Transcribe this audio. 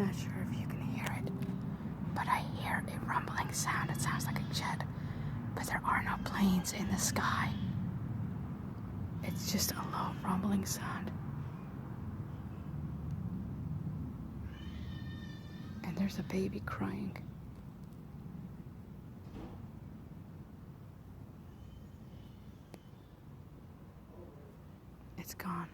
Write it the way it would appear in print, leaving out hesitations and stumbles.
Not sure if you can hear it, but I hear a rumbling sound. It sounds like a jet, but there are no planes in the sky. It's just a low rumbling sound. And there's a baby crying. It's gone.